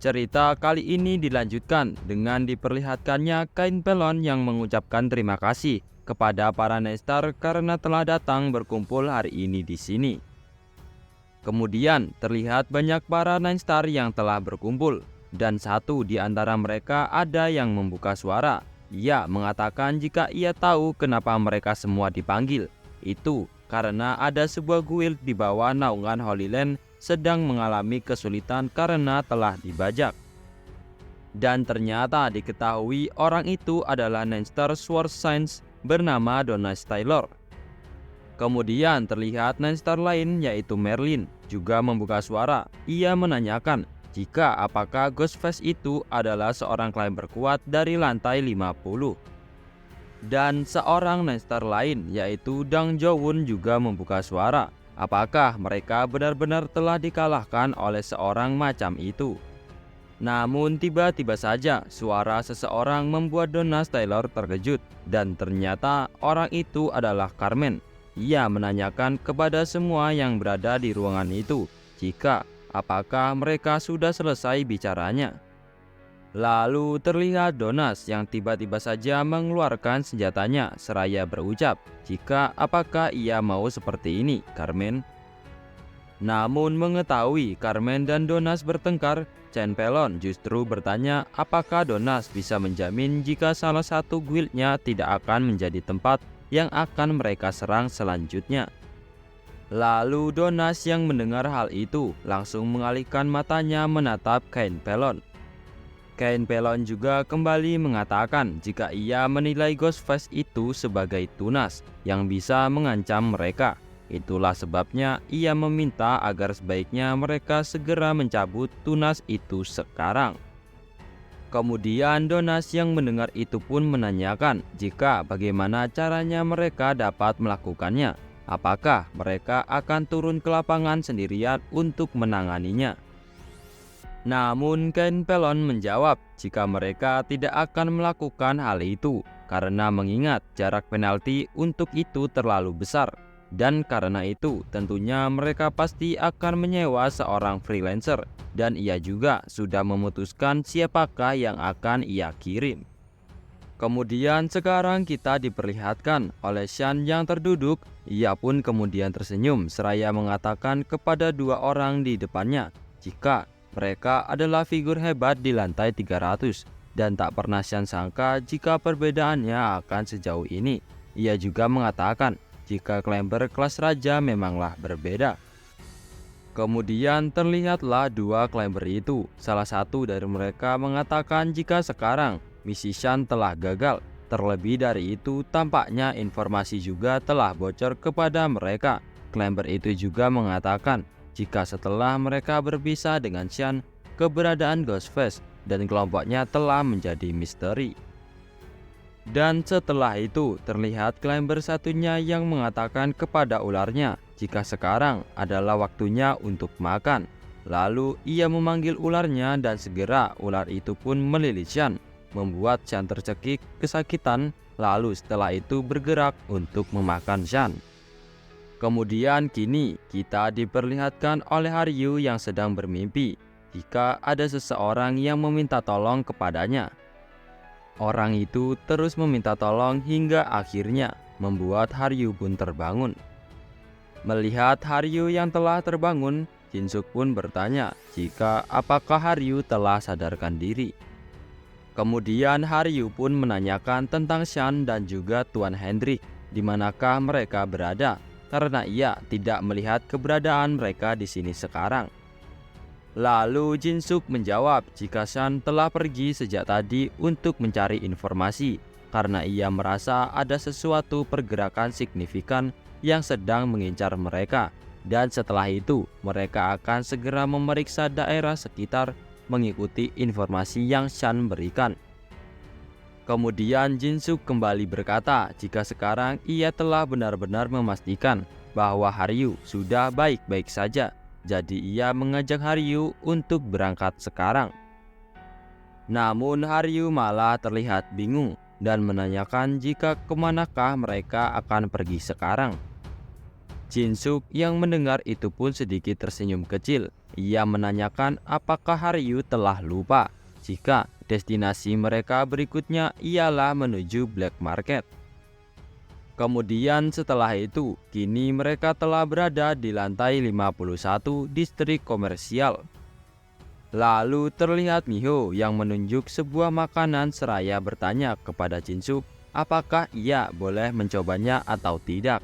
Cerita kali ini dilanjutkan dengan diperlihatkannya kain pelon yang mengucapkan terima kasih kepada para Nestar karena telah datang berkumpul hari ini di sini. Kemudian terlihat banyak para Nestar yang telah berkumpul, dan satu di antara mereka ada yang membuka suara. Ia mengatakan jika ia tahu kenapa mereka semua dipanggil. Itu karena ada sebuah guild di bawah naungan Holy Land sedang mengalami kesulitan karena telah dibajak. Dan ternyata diketahui orang itu adalah Nestar Sword Science bernama Donas Taylor. Kemudian terlihat Nestar lain yaitu Merlin juga membuka suara. Ia menanyakan jika apakah Ghostface itu adalah seorang climber kuat dari lantai 50. Dan seorang Nestar lain yaitu Dang Jowun juga membuka suara. Apakah mereka benar-benar telah dikalahkan oleh seorang macam itu? Namun tiba-tiba saja suara seseorang membuat Donas Taylor terkejut, dan ternyata orang itu adalah Carmen. Ia menanyakan kepada semua yang berada di ruangan itu jika apakah mereka sudah selesai bicaranya. Lalu terlihat Donas yang tiba-tiba saja mengeluarkan senjatanya seraya berucap jika apakah ia mau seperti ini, Carmen. Namun mengetahui Carmen dan Donas bertengkar, Chen Pelon justru bertanya apakah Donas bisa menjamin jika salah satu guildnya tidak akan menjadi tempat yang akan mereka serang selanjutnya. Lalu Donas yang mendengar hal itu langsung mengalihkan matanya menatap Kain Pelon. Kain Pelon juga kembali mengatakan jika ia menilai Ghostface itu sebagai tunas yang bisa mengancam mereka. Itulah sebabnya ia meminta agar sebaiknya mereka segera mencabut tunas itu sekarang. Kemudian Donas yang mendengar itu pun menanyakan jika bagaimana caranya mereka dapat melakukannya. Apakah mereka akan turun ke lapangan sendirian untuk menanganinya? Namun Kain Pelon menjawab jika mereka tidak akan melakukan hal itu karena mengingat jarak penalti untuk itu terlalu besar. Dan karena itu tentunya mereka pasti akan menyewa seorang freelancer, dan ia juga sudah memutuskan siapakah yang akan ia kirim. Kemudian sekarang kita diperlihatkan oleh Shan yang terduduk. Ia pun kemudian tersenyum seraya mengatakan kepada dua orang di depannya jika mereka adalah figur hebat di lantai 300, dan tak pernah Shan sangka jika perbedaannya akan sejauh ini. Ia juga mengatakan jika climber kelas raja memanglah berbeda. Kemudian terlihatlah dua climber itu. Salah satu dari mereka mengatakan jika sekarang misi Shan telah gagal. Terlebih dari itu tampaknya informasi juga telah bocor kepada mereka. Climber itu juga mengatakan jika setelah mereka berpisah dengan Shan, keberadaan Ghostface dan kelompoknya telah menjadi misteri. Dan setelah itu terlihat climber satunya yang mengatakan kepada ularnya jika sekarang adalah waktunya untuk makan. Lalu ia memanggil ularnya dan segera ular itu pun melilit Shan, membuat Shan tercekik kesakitan. Lalu setelah itu bergerak untuk memakan Shan. Kemudian kini kita diperlihatkan oleh Haryu yang sedang bermimpi jika ada seseorang yang meminta tolong kepadanya. Orang itu terus meminta tolong hingga akhirnya membuat Haryu pun terbangun. Melihat Haryu yang telah terbangun, Jinsuk pun bertanya jika apakah Haryu telah sadarkan diri. Kemudian Haryu pun menanyakan tentang Shan dan juga Tuan Hendrik, di manakah mereka berada, karena ia tidak melihat keberadaan mereka di sini sekarang. Lalu Jinsuk menjawab jika Shan telah pergi sejak tadi untuk mencari informasi karena ia merasa ada sesuatu pergerakan signifikan yang sedang mengincar mereka, dan setelah itu mereka akan segera memeriksa daerah sekitar mengikuti informasi yang Shan berikan. Kemudian Jinsuk kembali berkata jika sekarang ia telah benar-benar memastikan bahwa Haryu sudah baik-baik saja. Jadi ia mengajak Haryu untuk berangkat sekarang. Namun Haryu malah terlihat bingung dan menanyakan jika kemanakah mereka akan pergi sekarang. Jinsuk yang mendengar itu pun sedikit tersenyum kecil ia menanyakan apakah Haryu telah lupa jika destinasi mereka berikutnya ialah menuju black market. Kemudian setelah itu, kini mereka telah berada di lantai 51 distrik komersial. Lalu terlihat Miho yang menunjuk sebuah makanan seraya bertanya kepada Jinsuk apakah ia boleh mencobanya atau tidak.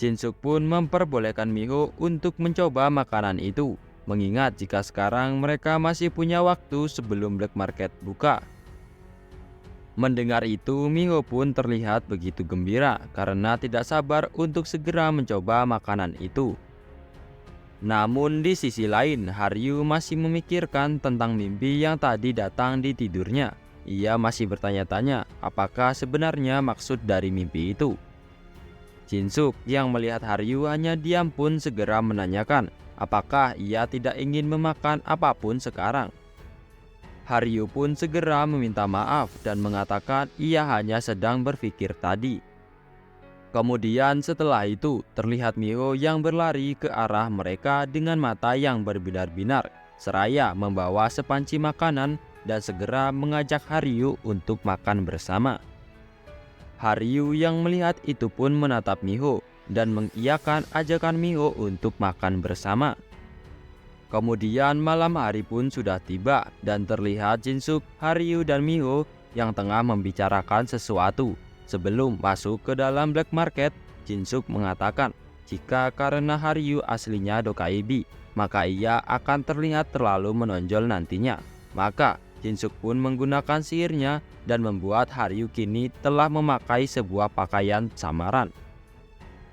Jinsuk pun memperbolehkan Miho untuk mencoba makanan itu, mengingat jika sekarang mereka masih punya waktu sebelum black market buka. Mendengar itu, Miho pun terlihat begitu gembira karena tidak sabar untuk segera mencoba makanan itu. Namun di sisi lain, Haryu masih memikirkan tentang mimpi yang tadi datang di tidurnya. Ia masih bertanya-tanya apakah sebenarnya maksud dari mimpi itu. Jinsuk yang melihat Haryu hanya diam pun segera menanyakan apakah ia tidak ingin memakan apapun sekarang. Haryu pun segera meminta maaf dan mengatakan ia hanya sedang berpikir tadi. Kemudian setelah itu terlihat Miho yang berlari ke arah mereka dengan mata yang berbinar-binar, seraya membawa sepanci makanan dan segera mengajak Haryu untuk makan bersama. Haryu yang melihat itu pun menatap Miho dan mengiyakan ajakan Miho untuk makan bersama. Kemudian malam hari pun sudah tiba dan terlihat Jinsuk, Haryu dan Miho yang tengah membicarakan sesuatu. Sebelum masuk ke dalam black market, Jinsuk mengatakan jika karena Haryu aslinya Dokaibi, maka ia akan terlihat terlalu menonjol nantinya. Maka Jinsuk pun menggunakan sihirnya dan membuat Haryu kini telah memakai sebuah pakaian samaran.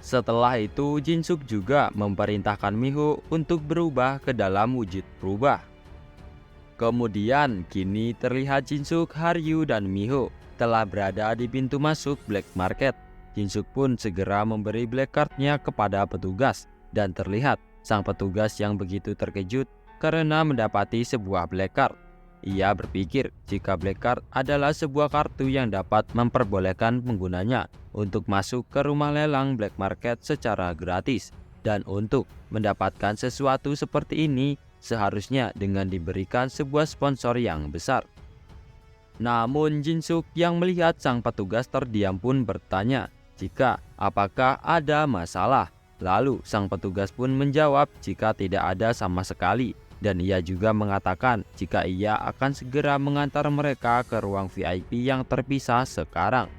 Setelah itu Jinsuk juga memerintahkan Miho untuk berubah ke dalam wujud berubah. Kemudian kini terlihat Jinsuk, Haryu dan Miho telah berada di pintu masuk black market. Jinsuk pun segera memberi black card-nya kepada petugas dan terlihat sang petugas yang begitu terkejut karena mendapati sebuah black card. Ia berpikir jika black card adalah sebuah kartu yang dapat memperbolehkan penggunanya untuk masuk ke rumah lelang black market secara gratis, dan untuk mendapatkan sesuatu seperti ini seharusnya dengan diberikan sebuah sponsor yang besar. Namun Jinsuk yang melihat sang petugas terdiam pun bertanya jika apakah ada masalah. Lalu sang petugas pun menjawab jika tidak ada sama sekali, dan ia juga mengatakan jika ia akan segera mengantar mereka ke ruang VIP yang terpisah sekarang.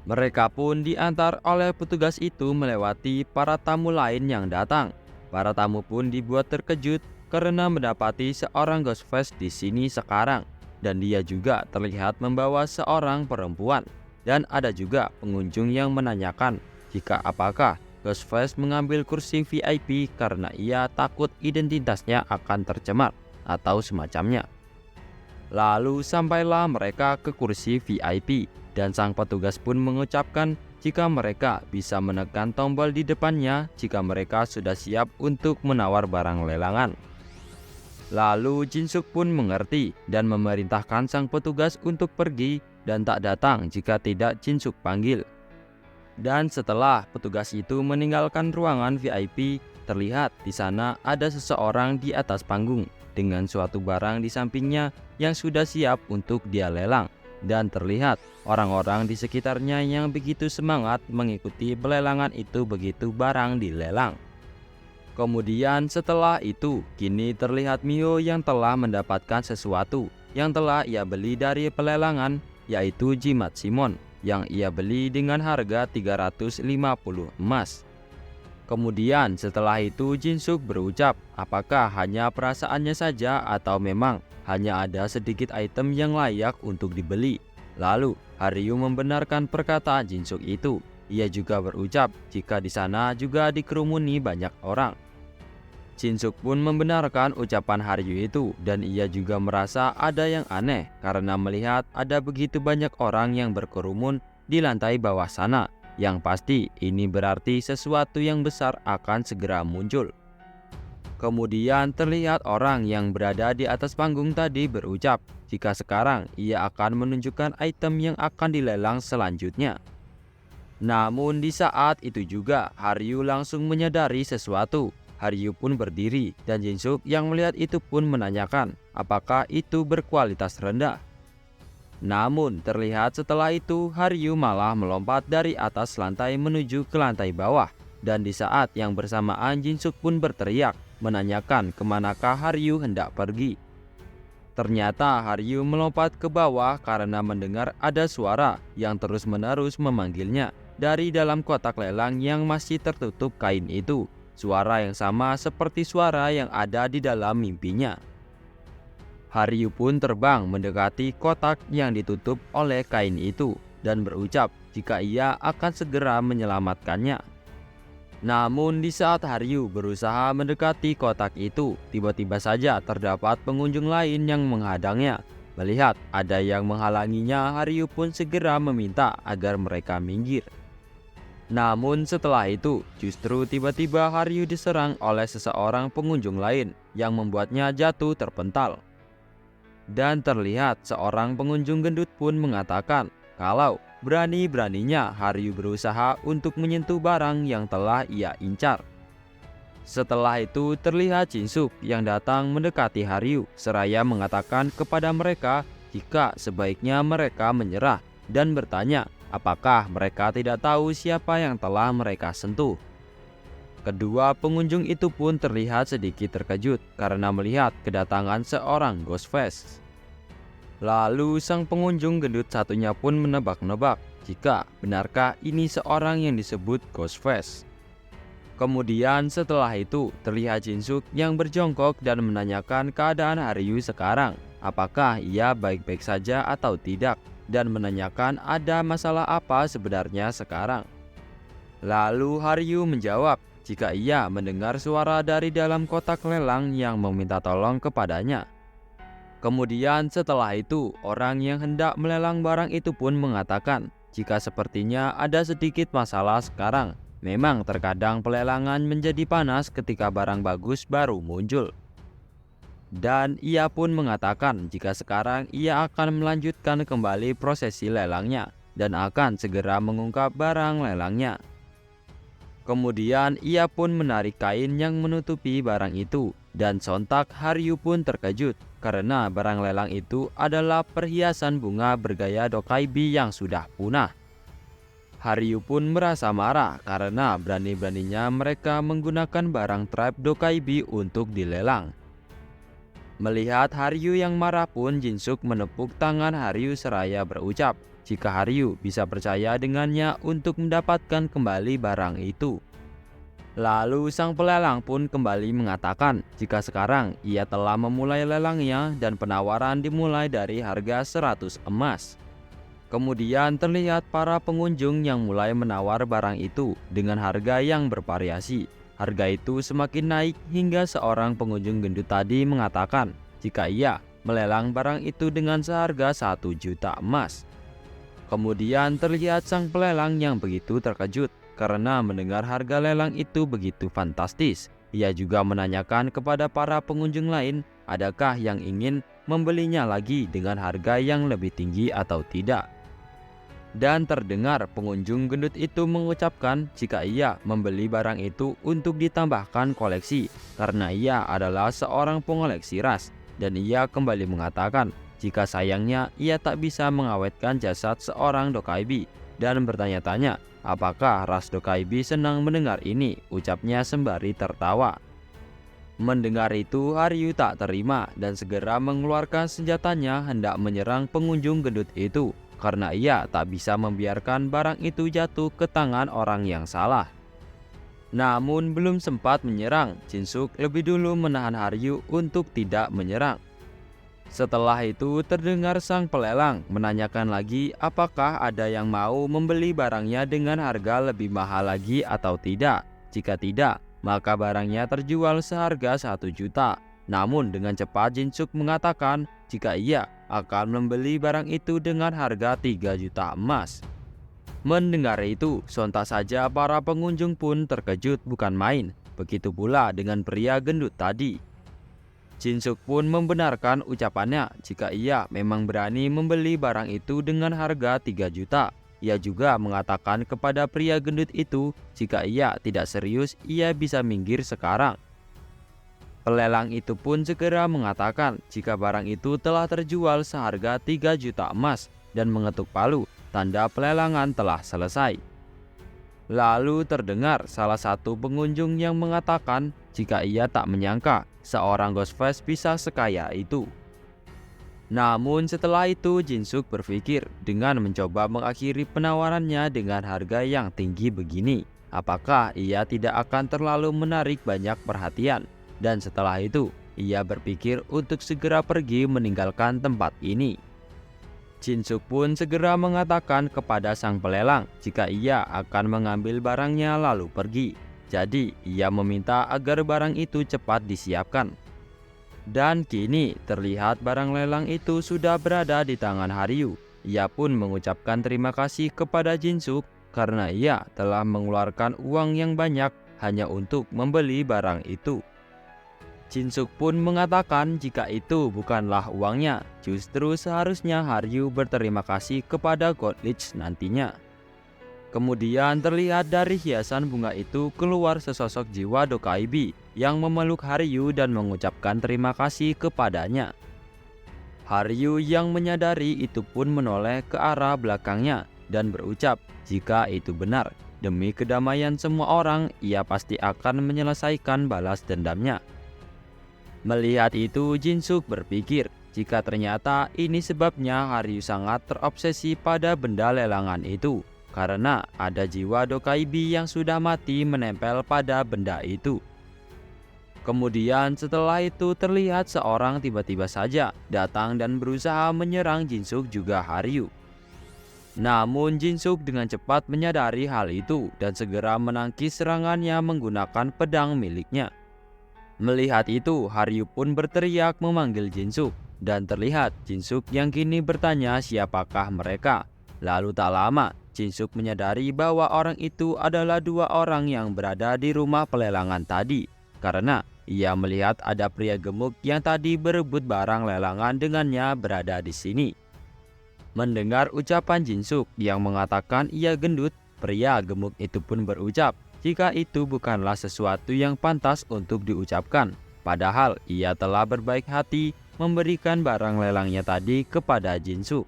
Mereka pun diantar oleh petugas itu melewati para tamu lain yang datang. Para tamu pun dibuat terkejut karena mendapati seorang Ghostface di sini sekarang. Dan dia juga terlihat membawa seorang perempuan. Dan ada juga pengunjung yang menanyakan jika apakah Ghostface mengambil kursi VIP karena ia takut identitasnya akan tercemar atau semacamnya. Lalu sampailah mereka ke kursi VIP dan sang petugas pun mengucapkan jika mereka bisa menekan tombol di depannya jika mereka sudah siap untuk menawar barang lelangan. Lalu Jinsuk pun mengerti dan memerintahkan sang petugas untuk pergi dan tak datang jika tidak Jinsuk panggil. Dan setelah petugas itu meninggalkan ruangan VIP, terlihat di sana ada seseorang di atas panggung dengan suatu barang di sampingnya yang sudah siap untuk dia lelang. Dan terlihat orang-orang di sekitarnya yang begitu semangat mengikuti pelelangan itu begitu barang dilelang. Kemudian setelah itu, kini terlihat Miho yang telah mendapatkan sesuatu yang telah ia beli dari pelelangan, yaitu jimat Simon yang ia beli dengan harga 350 emas. Kemudian setelah itu Jinsuk berucap apakah hanya perasaannya saja atau memang hanya ada sedikit item yang layak untuk dibeli. Lalu Haryu membenarkan perkataan Jinsuk itu. Ia juga berucap jika di sana juga dikerumuni banyak orang. Jinsuk pun membenarkan ucapan Haryu itu dan ia juga merasa ada yang aneh karena melihat ada begitu banyak orang yang berkerumun di lantai bawah sana. Yang pasti ini berarti sesuatu yang besar akan segera muncul. Kemudian terlihat orang yang berada di atas panggung tadi berucap jika sekarang ia akan menunjukkan item yang akan dilelang selanjutnya. Namun di saat itu juga Haryu langsung menyadari sesuatu. Haryu pun berdiri dan Jinsuk yang melihat itu pun menanyakan apakah itu berkualitas rendah. Namun terlihat setelah itu Haryu malah melompat dari atas lantai menuju ke lantai bawah. Dan di saat yang bersamaan Jinsuk pun berteriak menanyakan kemanakah Haryu hendak pergi. Ternyata Haryu melompat ke bawah karena mendengar ada suara yang terus-menerus memanggilnya dari dalam kotak lelang yang masih tertutup kain itu. Suara yang sama seperti suara yang ada di dalam mimpinya. Haryu pun terbang mendekati kotak yang ditutup oleh kain itu dan berucap jika ia akan segera menyelamatkannya. Namun di saat Haryu berusaha mendekati kotak itu, tiba-tiba saja terdapat pengunjung lain yang menghadangnya. Melihat ada yang menghalanginya, Haryu pun segera meminta agar mereka minggir. Namun setelah itu, justru tiba-tiba Haryu diserang oleh seseorang pengunjung lain yang membuatnya jatuh terpental. Dan terlihat seorang pengunjung gendut pun mengatakan kalau berani-beraninya Haryu berusaha untuk menyentuh barang yang telah ia incar. Setelah itu terlihat Jinsuk yang datang mendekati Haryu seraya mengatakan kepada mereka jika sebaiknya mereka menyerah dan bertanya apakah mereka tidak tahu siapa yang telah mereka sentuh. Kedua pengunjung itu pun terlihat sedikit terkejut karena melihat kedatangan seorang Ghostface. Lalu sang pengunjung gendut satunya pun menebak-nebak jika benarkah ini seorang yang disebut Ghostface. Kemudian setelah itu terlihat Jinsuk yang berjongkok dan menanyakan keadaan Haryu sekarang, apakah ia baik-baik saja atau tidak, dan menanyakan ada masalah apa sebenarnya sekarang. Lalu Haryu menjawab jika ia mendengar suara dari dalam kotak lelang yang meminta tolong kepadanya. Kemudian setelah itu orang yang hendak melelang barang itu pun mengatakan jika sepertinya ada sedikit masalah sekarang. Memang terkadang pelelangan menjadi panas ketika barang bagus baru muncul. Dan ia pun mengatakan jika sekarang ia akan melanjutkan kembali prosesi lelangnya dan akan segera mengungkap barang lelangnya. Kemudian ia pun menarik kain yang menutupi barang itu dan sontak Haryu pun terkejut karena barang lelang itu adalah perhiasan bunga bergaya Dokaibi yang sudah punah. Haryu pun merasa marah karena berani-beraninya mereka menggunakan barang tribe Dokaibi untuk dilelang. Melihat Haryu yang marah pun Jinsuk menepuk tangan Haryu seraya berucap jika Haryu bisa percaya dengannya untuk mendapatkan kembali barang itu. Lalu sang pelelang pun kembali mengatakan jika sekarang ia telah memulai lelangnya dan penawaran dimulai dari harga 100 emas. Kemudian terlihat para pengunjung yang mulai menawar barang itu dengan harga yang bervariasi. Harga itu semakin naik hingga seorang pengunjung gendut tadi mengatakan jika ia melelang barang itu dengan seharga 1 juta emas. Kemudian terlihat sang pelelang yang begitu terkejut karena mendengar harga lelang itu begitu fantastis. Ia juga menanyakan kepada para pengunjung lain adakah yang ingin membelinya lagi dengan harga yang lebih tinggi atau tidak. Dan terdengar pengunjung gendut itu mengucapkan jika ia membeli barang itu untuk ditambahkan koleksi karena ia adalah seorang pengoleksi ras, dan ia kembali mengatakan jika sayangnya ia tak bisa mengawetkan jasad seorang Dokaibi dan bertanya-tanya apakah ras Dokaibi senang mendengar ini, ucapnya sembari tertawa. Mendengar itu Haryu tak terima dan segera mengeluarkan senjatanya hendak menyerang pengunjung gendut itu karena ia tak bisa membiarkan barang itu jatuh ke tangan orang yang salah. Namun belum sempat menyerang, Jinsuk lebih dulu menahan Haryu untuk tidak menyerang. Setelah itu terdengar sang pelelang menanyakan lagi apakah ada yang mau membeli barangnya dengan harga lebih mahal lagi atau tidak. Jika tidak, maka barangnya terjual seharga 1 juta. Namun dengan cepat Jinsuk mengatakan jika ia akan membeli barang itu dengan harga 3 juta emas. Mendengar itu, sontak saja para pengunjung pun terkejut bukan main. Begitu pula dengan pria gendut tadi. Jinsuk pun membenarkan ucapannya jika ia memang berani membeli barang itu dengan harga 3 juta. Ia juga mengatakan kepada pria gendut itu jika ia tidak serius ia bisa minggir sekarang Pelelang itu pun segera mengatakan jika barang itu telah terjual seharga 3 juta emas dan mengetuk palu, tanda pelelangan telah selesai. Lalu terdengar salah satu pengunjung yang mengatakan jika ia tak menyangka seorang Ghostface bisa sekaya itu. Namun setelah itu Jin-suk berpikir dengan mencoba mengakhiri penawarannya dengan harga yang tinggi begini, apakah ia tidak akan terlalu menarik banyak perhatian. Dan setelah itu ia berpikir untuk segera pergi meninggalkan tempat ini. Jin-suk pun segera mengatakan kepada sang pelelang jika ia akan mengambil barangnya lalu pergi. Jadi ia meminta agar barang itu cepat disiapkan. Dan kini terlihat barang lelang itu sudah berada di tangan Haryu. Ia pun mengucapkan terima kasih kepada Jin-suk karena ia telah mengeluarkan uang yang banyak hanya untuk membeli barang itu. Jin-suk pun mengatakan jika itu bukanlah uangnya, justru seharusnya Haryu berterima kasih kepada Godlich nantinya. Kemudian terlihat dari hiasan bunga itu keluar sesosok jiwa Dokaibi yang memeluk Haryu dan mengucapkan terima kasih kepadanya. Haryu yang menyadari itu pun menoleh ke arah belakangnya dan berucap jika itu benar, demi kedamaian semua orang ia pasti akan menyelesaikan balas dendamnya. Melihat itu Jin-suk berpikir jika ternyata ini sebabnya Haryu sangat terobsesi pada benda lelangan itu. Karena ada jiwa Dokaibi yang sudah mati menempel pada benda itu. Kemudian setelah itu terlihat seorang tiba-tiba saja datang dan berusaha menyerang Jin-suk juga Haryu. Namun Jin-suk dengan cepat menyadari hal itu dan segera menangkis serangannya menggunakan pedang miliknya. Melihat itu Haryu pun berteriak memanggil Jin-suk dan terlihat Jin-suk yang kini bertanya siapakah mereka. Lalu tak lama Jin-suk menyadari bahwa orang itu adalah dua orang yang berada di rumah pelelangan tadi, karena ia melihat ada pria gemuk yang tadi berebut barang lelangan dengannya berada di sini. Mendengar ucapan Jin-suk yang mengatakan ia gendut, pria gemuk itu pun berucap jika itu bukanlah sesuatu yang pantas untuk diucapkan, padahal ia telah berbaik hati memberikan barang lelangnya tadi kepada Jin-suk.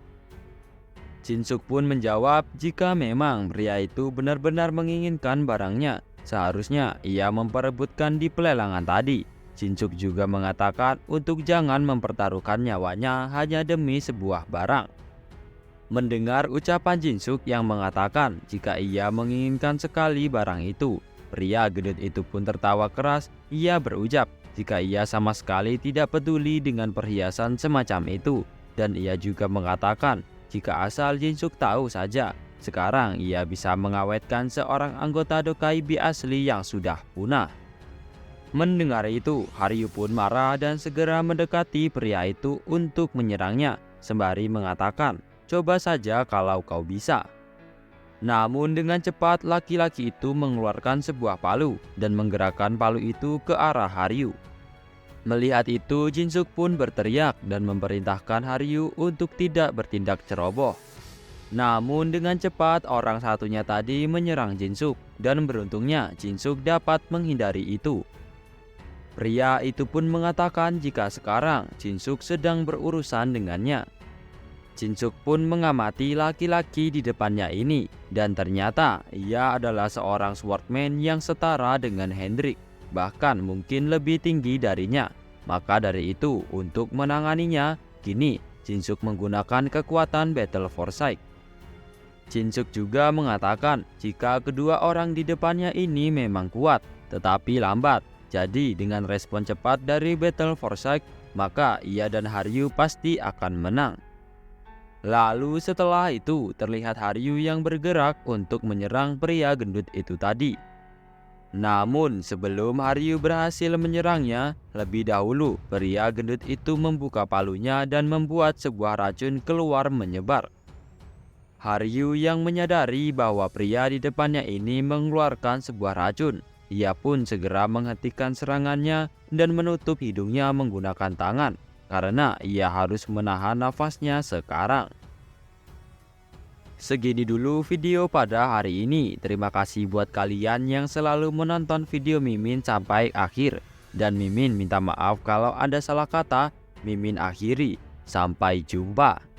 Jin-suk pun menjawab jika memang pria itu benar-benar menginginkan barangnya, seharusnya ia memperebutkan di pelelangan tadi. Jin-suk juga mengatakan untuk jangan mempertaruhkan nyawanya hanya demi sebuah barang. Mendengar ucapan Jin-suk yang mengatakan jika ia menginginkan sekali barang itu, pria gendut itu pun tertawa keras. Ia berucap jika ia sama sekali tidak peduli dengan perhiasan semacam itu, dan ia juga mengatakan jika asal Jin-suk tahu saja, sekarang ia bisa mengawetkan seorang anggota Dokaibi asli yang sudah punah. Mendengar itu, Haryu pun marah dan segera mendekati pria itu untuk menyerangnya, sembari mengatakan, coba saja kalau kau bisa. Namun dengan cepat laki-laki itu mengeluarkan sebuah palu dan menggerakkan palu itu ke arah Haryu. Melihat itu Jin-suk pun berteriak dan memerintahkan Haryu untuk tidak bertindak ceroboh. Namun dengan cepat orang satunya tadi menyerang Jin-suk dan beruntungnya Jin-suk dapat menghindari itu. Pria itu pun mengatakan jika sekarang Jin-suk sedang berurusan dengannya. Jin-suk pun mengamati laki-laki di depannya ini dan ternyata ia adalah seorang swordman yang setara dengan Hendrik. Bahkan mungkin lebih tinggi darinya. Maka dari itu untuk menanganinya, kini Jin-suk menggunakan kekuatan Battle Foresight. Jin-suk juga mengatakan jika kedua orang di depannya ini memang kuat, tetapi lambat. Jadi dengan respon cepat dari Battle Foresight, maka ia dan Haryu pasti akan menang. Lalu setelah itu terlihat Haryu yang bergerak untuk menyerang pria gendut itu tadi. Namun sebelum Haryu berhasil menyerangnya, lebih dahulu pria gendut itu membuka palunya dan membuat sebuah racun keluar menyebar. Haryu yang menyadari bahwa pria di depannya ini mengeluarkan sebuah racun, ia pun segera menghentikan serangannya dan menutup hidungnya menggunakan tangan, karena ia harus menahan nafasnya sekarang. Segini dulu video pada hari ini. Terima kasih buat kalian yang selalu menonton video Mimin sampai akhir. Dan Mimin minta maaf kalau ada salah kata. Mimin akhiri. Sampai jumpa.